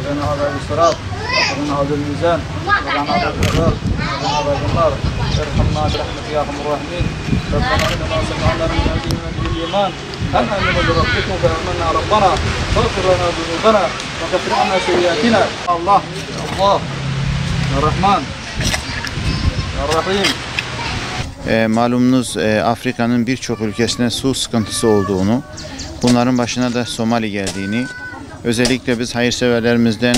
وقنا عذاب الصراط وقنا عذاب الميزان وقنا عذاب النار وقنا عذاب النار ارحمنا برحمتك يا ارحم الراحمين ربنا اننا سمعنا من هذه الايمان ان نؤمن بربك فامنا ربنا فاغفر لنا ذنوبنا وكفر عنا سيئاتنا الله الله يا الرحمن يا الرحيم. Malumunuz Afrika'nın birçok ülkesinde su sıkıntısı olduğunu, bunların başına da Somali geldiğini, özellikle biz hayırseverlerimizden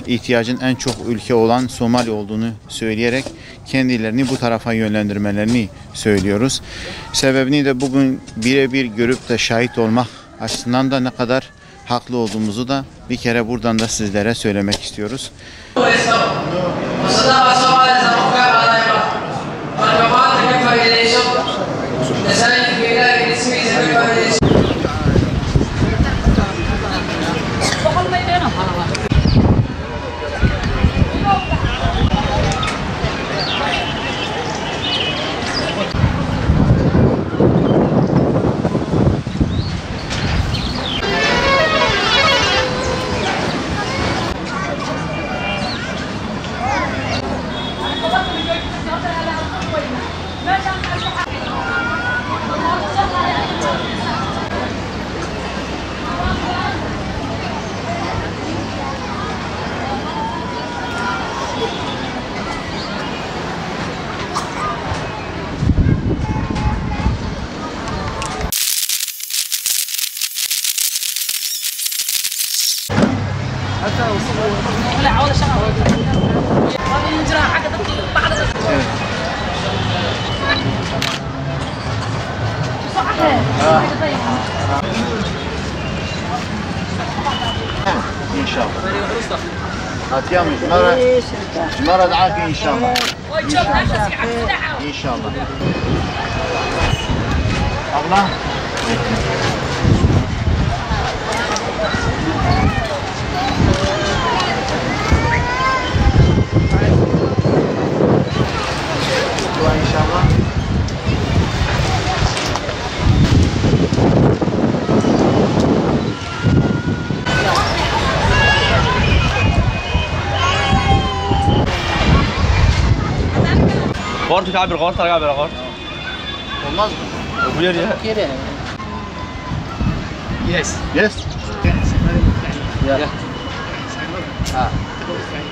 ihtiyacın en çok ülke olan Somali olduğunu söyleyerek kendilerini bu tarafa yönlendirmelerini söylüyoruz. Sebebini de bugün birebir görüp de şahit olmak açısından da ne kadar haklı olduğumuzu da bir kere buradan da sizlere söylemek istiyoruz. لا ولا شغله هذه الجراحه حق بعض ان شاء الله هاتيام مرة دعاك ان شاء الله ان شاء الله الله غورتك عابر غورتك عابر غورت olmaz mı? Buyur ya. Yes. Yes.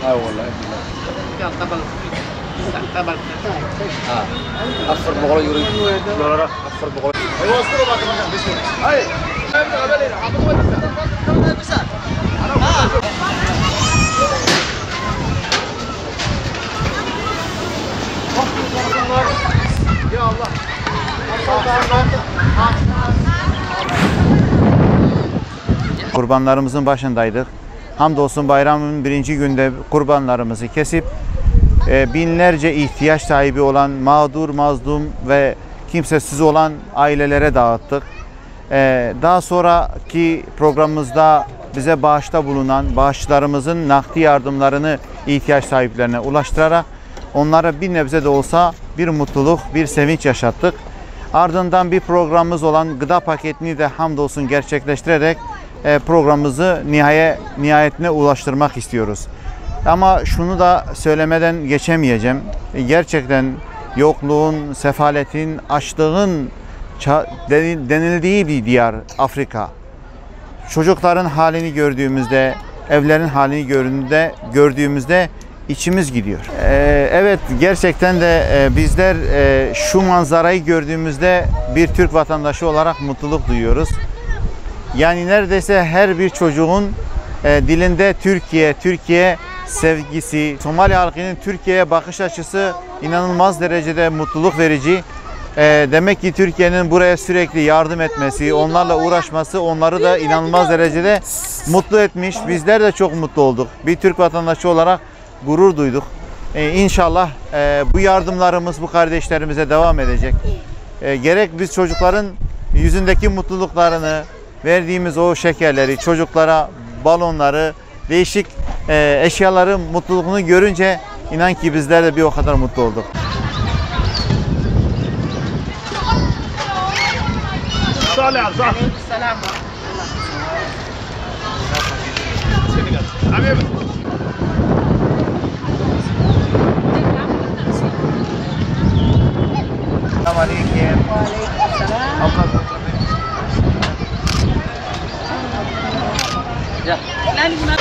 يا والله أفر بقول يريد لا أفر بقول أيوة أصبروا ما كمان بس هاي يا الله Kurbanlarımızın başındaydık. Hamdolsun bayramın birinci günde kurbanlarımızı kesip binlerce ihtiyaç sahibi olan mağdur, mazlum ve kimsesiz olan ailelere dağıttık. Daha sonraki programımızda bize bağışta bulunan bağışçılarımızın nakdi yardımlarını ihtiyaç sahiplerine ulaştırarak onlara bir nebze de olsa bir mutluluk, bir sevinç yaşattık. Ardından bir programımız olan gıda paketini de hamdolsun gerçekleştirerek programımızı nihayetine ulaştırmak istiyoruz. Ama şunu da söylemeden geçemeyeceğim. Gerçekten yokluğun, sefaletin, açlığın denildiği bir diyar Afrika. Çocukların halini gördüğümüzde, evlerin halini gördüğümüzde içimiz gidiyor. Evet, gerçekten de bizler şu manzarayı gördüğümüzde bir Türk vatandaşı olarak mutluluk duyuyoruz. Yani neredeyse her bir çocuğun dilinde Türkiye sevgisi, Somali halkının Türkiye'ye bakış açısı inanılmaz derecede mutluluk verici. Demek ki Türkiye'nin buraya sürekli yardım etmesi, onlarla uğraşması onları da inanılmaz derecede mutlu etmiş. Bizler de çok mutlu olduk. Bir Türk vatandaşı olarak gurur duyduk. İnşallah bu yardımlarımız bu kardeşlerimize devam edecek. Gerek biz çocukların yüzündeki mutluluklarını, verdiğimiz o şekerleri, çocuklara balonları, değişik eşyaların mutluluğunu görünce inan ki bizler de bir o kadar mutlu olduk. Selam. Selamünaleyküm. لا